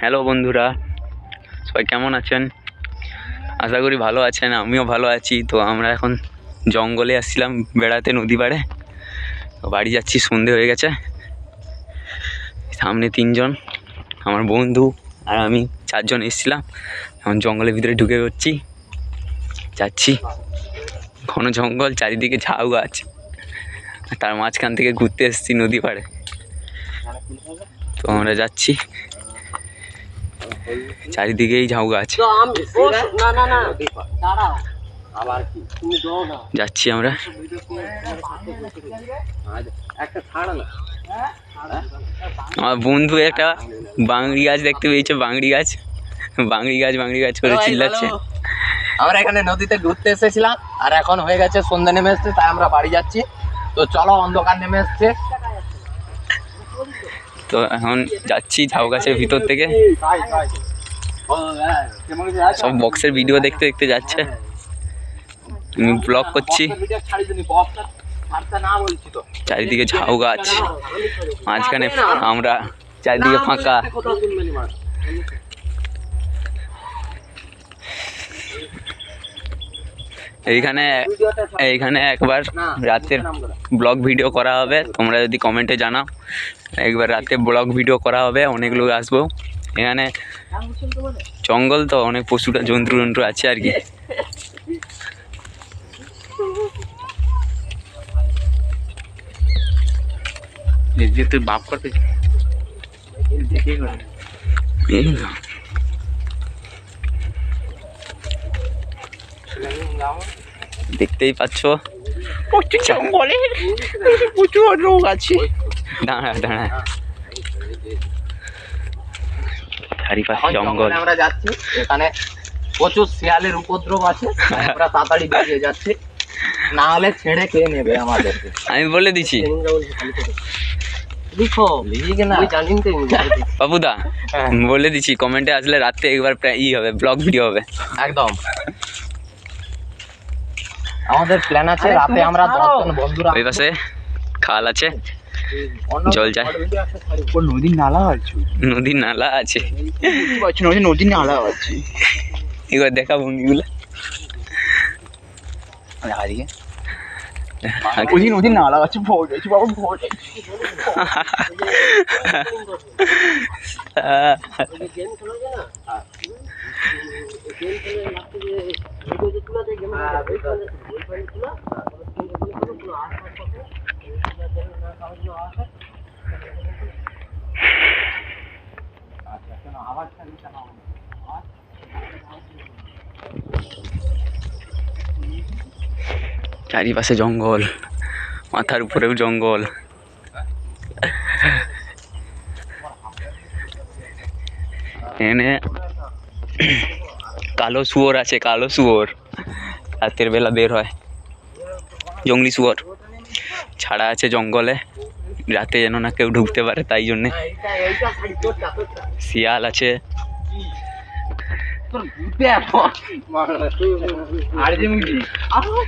Hello বন্ধুরা, সবাই কেমন আছেন? আশা করি ভালো আছেন, আমিও ভালো আছি। তো আমরা এখন জঙ্গলে আসছিলাম বেড়াতে, নদী পাড়ে। তো বাড়ি যাচ্ছি, সন্ধে হয়ে গেছে। সামনে 3 জন আমার বন্ধু আর আমি 4 জন এসেছিলাম। এখন জঙ্গলের ভিতরে ঢুকে যাচ্ছি। ঘন জঙ্গল, চারিদিকে ঝাউ গাছ, তার মাঝখান থেকে ঘুরতে এসেছি নদী পাড়ে। তো আমরা যাচ্ছি, চারিদিকেই ঝাউ গাছ। যাচ্ছি আমরা। আমার বন্ধু একটা বাংড়ি গাছ দেখতে পেয়েছে, বাংড়ি গাছ করে চিল্লাচ্ছে। আমরা এখানে নদীতে ঘুরতে এসেছিলাম, আর এখন হয়ে গেছে সন্ধ্যা নেমে এসছে, তাই আমরা বাড়ি যাচ্ছি। তো চলো, অন্ধকার নেমে এসছে। তো এখন যাচ্ছি ঝাউ গাছের ভিতর থেকে। সব বক্সের ভিডিও দেখতে দেখতে যাচ্ছে। আমি ব্লগ করছি। চারিদিকে ঝাউ গাছ, মাঝখানে আমরা, চারিদিকে ফাঁকা। এইখানে একবার রাতের ব্লগ ভিডিও করা হবে। তোমরা যদি কমেন্টে জানাও, একবার রাতে ব্লগ ভিডিও করা হবে। অনেক লোক আসবো। এখানে জঙ্গল তো, অনেক পশু জন্তু আছে আর কি। তুই বাপ করতে দেখতেই পাচ্ছ, প্রচুর জঙ্গলে প্রচুর লোক আছে। দাঁড়া চারিপাশে জঙ্গল। আমরা যাচ্ছি, এখানে প্রচুর শিয়ালের উপদ্রব আছে। আমরা তাড়াতাড়ি বেরিয়ে যাচ্ছি, না হলে ছেড়ে কে নেবে আমাদেরকে। আমি বলে দিচ্ছি বাবুদা, বলে দিচ্ছি কমেন্টে আসলে রাতে একবার হবে, ব্লগ ভিডিও হবে একদম। আমাদের প্ল্যান আছে রাতে আমরা 10 জন বন্ধুরা, ওই পাশে খাল আছে, জল যায়। নদীর নালা আছে, নদীর নালা আছে। এবার দেখা বন্ধুগুলো, নদীর নালা আছে। চারিপাশে জঙ্গল, মাথার উপরেও জঙ্গল। এখানে কালো শুয়োর আছে, কালো শুয়োর রাতের বেলা বের হয়। জঙ্গলি শুয়োর ছাড়া আছে জঙ্গলে, রাতে যেন না কেউ ঢুকতে পারে, তাই জন্যে। শিয়াল আছে।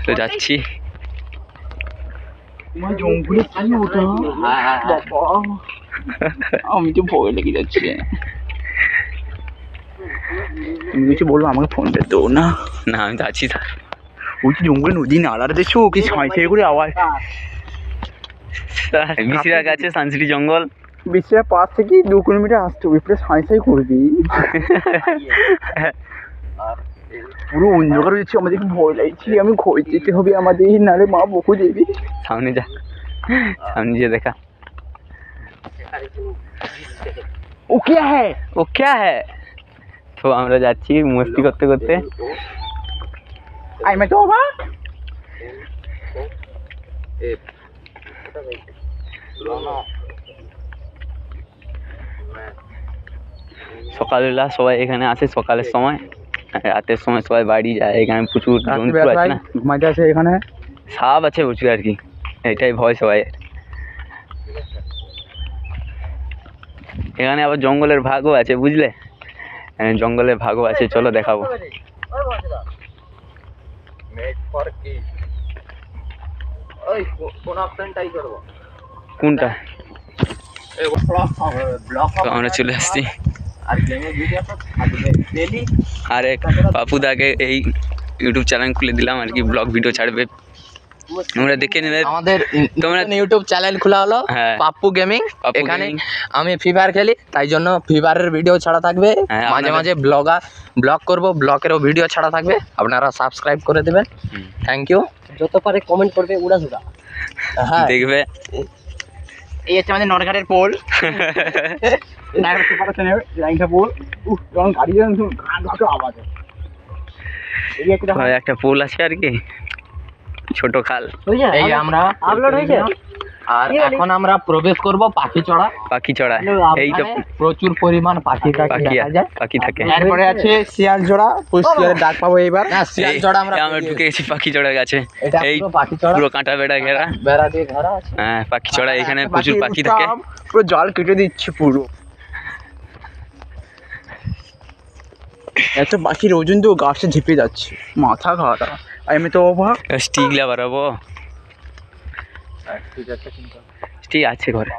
তো যাচ্ছি। আমি তো ভয় লেগে যাচ্ছে। তুমি কিছু বলবো, আমাকে ফোনটা দেবো না। না, আমি তো আছি। ওই জঙ্গলে নদী নালাটা দেখছো, কি ছাই করে আওয়াজ। বিশিরার কাছে সানসিটি জঙ্গল, বিশিরার পাশ থেকে 2 কিলোমিটার আসতে হবে, পুরো ছাই করবি। পুরো অন্ধকার হচ্ছে, আমাদের ভয় লাগছে। আমি ঘরে যেতে হবে আমাদের, নাহলে মা বকু দেবে। সামনে যা, সামনে যে দেখা। ও ক্যা হ্যায়। তো আমরা যাচ্ছি মস্তি করতে করতে। সকালবেলা সবাই এখানে আসে, সকালের সময়। রাতের সময় সবাই বাড়ি যায়। এখানে প্রচুর জন্তু আছে না, মজা আছে। এখানে সাপ আছে প্রচুর আর কি, এটাই ভয় সবাই। এখানে আবার জঙ্গলের ভাগও আছে, বুঝলে? জঙ্গলের ভাগও আছে, চলো দেখাবো। কোনটা? আমরা চলে আসছি। আর গেমের ভিডিও তো থাকবে ডেইলি। আর এক পাপুদাকে এই ইউটিউব চ্যানেল খুলে দিলাম আর কি, ব্লগ ভিডিও ছাড়বে, তোমরা দেখে নেবে। আমাদের তোমরা ইউটিউব চ্যানেল খোলা হলো হ্যাঁ পাপ্পু গেমিং। পাপ্পু এখানে gaming। আমি ফ্রি ফায়ার খেলি, তাই জন্য ফ্রি ফায়ারের ভিডিও ছাড়া থাকবে। হ্যাঁ, মাঝে আপনাদের- মাঝে ব্লগ করব, ব্লগেরও ভিডিও ছাড়া থাকবে, আপনারা সাবস্ক্রাইব করে দেবেন। Thank you. যত পারে কমেন্ট করবে উড়াধুরা। হ্যাঁ দেখবে। এই হচ্ছে আমাদের নরঘাটের পোল। হয় একটা পোল আছে আর কি, ছোট খাল। এই আমরা আপলোড হয়েছে, আর এখন আমরা প্রবেশ করব পাখি চড়া। পাখি চড়া, এই তো এখানে প্রচুর পরিমাণ পাখি পাখি দেখা যায়। পাখি থাকে। তারপরে আছে শিয়াল জোড়া, শিয়ালের ডাক পাবো এবার। না শিয়াল জোড়া আমরা আমরা ঢুকে গেছি পাখি চড়ার কাছে। এটা এই পুরো পাখি চড়া, পুরো কাঁটা বেড়া ঘেরা। বেড়া দিয়ে ঘেরা আছে। হ্যাঁ পাখি চড়া, এখানে প্রচুর পাখি থাকে। পুরো জল কেটে দিচ্ছে পুরো। এত পাখির ওজন তো গাছে ঝেপে যাচ্ছে, মাথা খাওয়াটা। আমি তো অবাক। স্টিকলা বাড়াবো, স্টিক আছে ঘরে।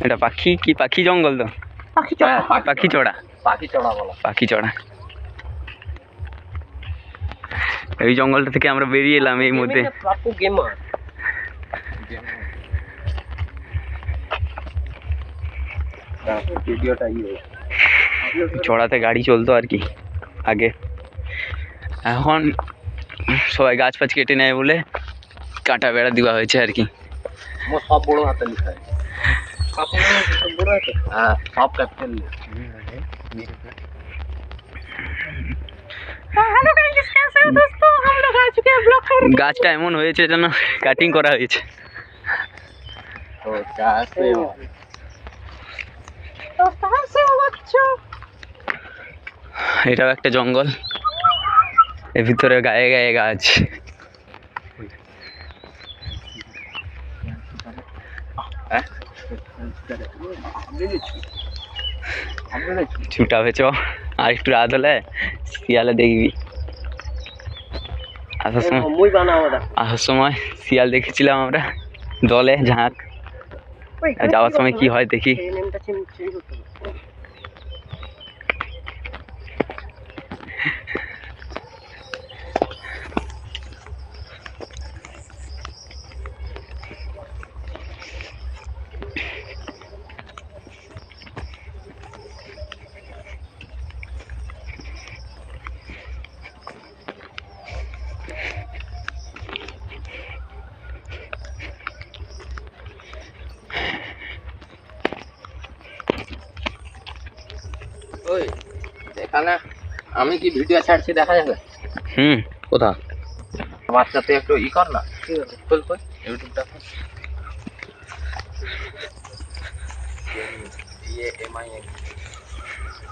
এটা পাখি কি পাখি জঙ্গল তো, পাখি চড়া। পাখি চড়া বলা। পাখি চড়া, এই জঙ্গলটা থেকে আমরা বেরিয়ে এলাম এই মধ্যে। পাপ্পু গেমার। ভিডিওটা চড়াতে গাড়ি চলতো আর কি আগে, এখন সবাই গাছ ফাছ কেটে নেয় বলে কাঁটা বেড়া দেওয়া হয়েছে আর কি। সব বড় হাতে লিখা আছে। হ্যাঁ সব ক্যাপিটাল। গাছটা এমন হয়েছে যেন কাটিং করা হয়েছে। এটাও একটা জঙ্গল, এর ভিতরে গায়ে গায়ে গাছ। ছুটাবে চ, আর একটু রাত হলে শিয়ালে দেখবি। আসার সময় শিয়াল দেখেছিলাম আমরা দলে ঝাঁক, আর যাওয়ার সময় কি হয় দেখি। ওই এখানে আমি কি ভিডিও ছাড়ছি দেখা যাবে? হুম, কোথা বাচ্চাতে একটু ই কর না, খোল খোল ইউটিউবটা।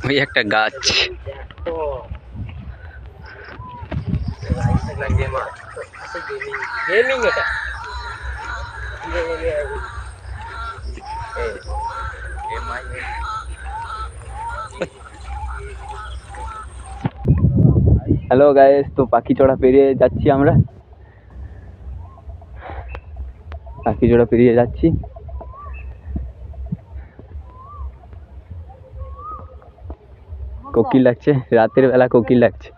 ওই একটা গাছ। গেমিং এটা হ্যালো গাইস, তো পাখি চড়া পেরিয়ে যাচ্ছি আমরা, পাখি চড়া পেরিয়ে যাচ্ছি। কোকিল লাগছে, রাতের বেলা কোকিল লাগছে।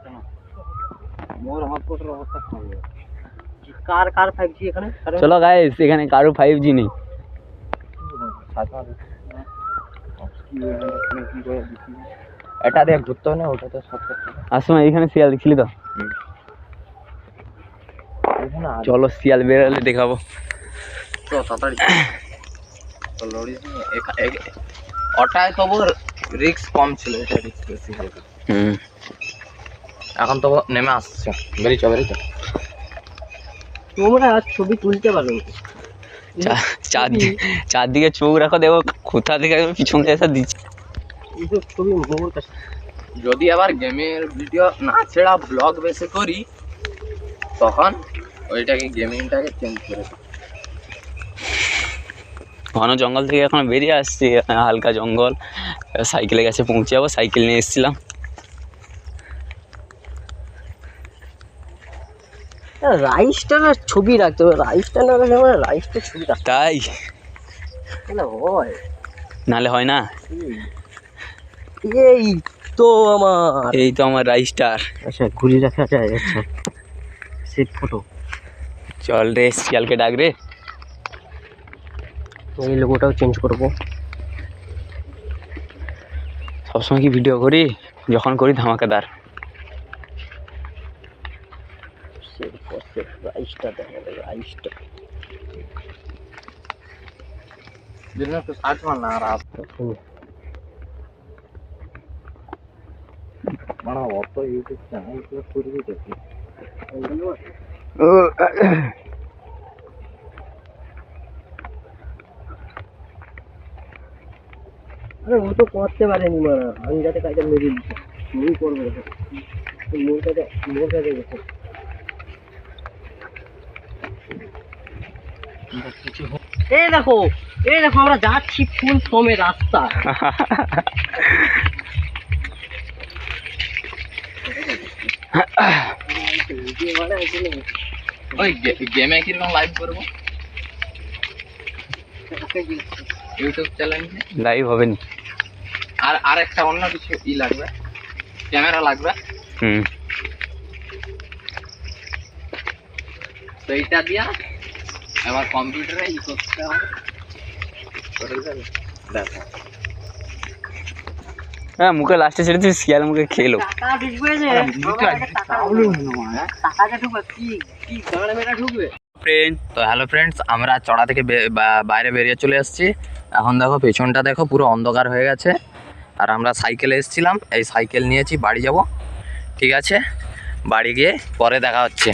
কার 5G এখানে? চলো গাইস, এখানে কারো 5G নেই। এটা দিয়ে ঘুরতে হবে না, ওটাতে শর্টকাট। আসো এখানে শিয়াল দেখছিলি তো, চলো শিয়াল বেরোলে দেখাবো। তো তাড়াতাড়ি ওটায় তবু রিস্ক কম ছিল, এটা রিস্ক বেশি হবে। এখন তো নেমে আসছে, বেরিয়েছ। তোমরা ছবি তুলতে পারো, চারদিকে চোখ রাখো, দেখো কোথা থেকে পিছন থেকে এসে দিচ্ছে। ছবি যদি আবার গেমের ভিডিও না ছেড়া ব্লগ বেশি করি, তখন ওইটাকে গেমিংটাকে চেঞ্জ করে দিই। ঘন জঙ্গল থেকে এখন বেরিয়ে আসছি, হালকা জঙ্গল, সাইকেলে গেছে পৌঁছে যাবো, সাইকেল নিয়ে এসেছিলাম। রাইসটার ছবি রাখতে হবে, রাইসটা না রাখলে আমার রাইসটার ছবি রাখতে তাই হয়। নালে হয় না। এই তো আমার, এই তো আমার রাইস্টার। আচ্ছা ঘুরি রাখা যায়। আচ্ছা সেট ফটো, চল রে শিয়ালকে ডাক রে। এই লোগোটাও চেঞ্জ করবো। সবসময় কি ভিডিও করি? যখন করি ধামাকাদার। সেট ফর সেট, রাইসটা দেখা যাবে, রাইসটা जिसमें तो साथ में ना रहा बड़ा ऑटो यूट्यूब चैनल पे पूरी देखी আরে ও তো করতে পারেনি মারা, আমি যাতে কাজটা মেরে দিচ্ছি তুমি করবে। মোর কাছে গেছে। এই দেখো আমরা যাচ্ছি ফুল ফর্মে রাস্তা। ওই গেমে কি রকম লাইভ করব ইউটিউব চ্যানেলে? লাইভ হবে না। আর আরেকটা অন্য কিছু লাগবে, ক্যামেরা লাগবে। তো এইটা দিয়া আবার কম্পিউটারে করতে হবে। দেখো হ্যাঁ, মুখে লাস্টে ছেড়ে তুই শিয়াল মুখে খেলো। টাকা ঢুকবে যে, টাকাটা ঢুকবে কি ক্যামেরা ঢুকবে। ফ্রেন্ড, তো হ্যালো ফ্রেন্ডস, আমরা চড়া থেকে বাইরে বেরিয়ে চলে এসেছি। এখন দেখো পেছনটা দেখো পুরো অন্ধকার হয়ে গেছে। আর আমরা সাইকেলে এসেছিলাম, এই সাইকেল নিয়েছি, বাড়ি যাব। ঠিক আছে, বাড়ি গিয়ে পরে দেখা হচ্ছে।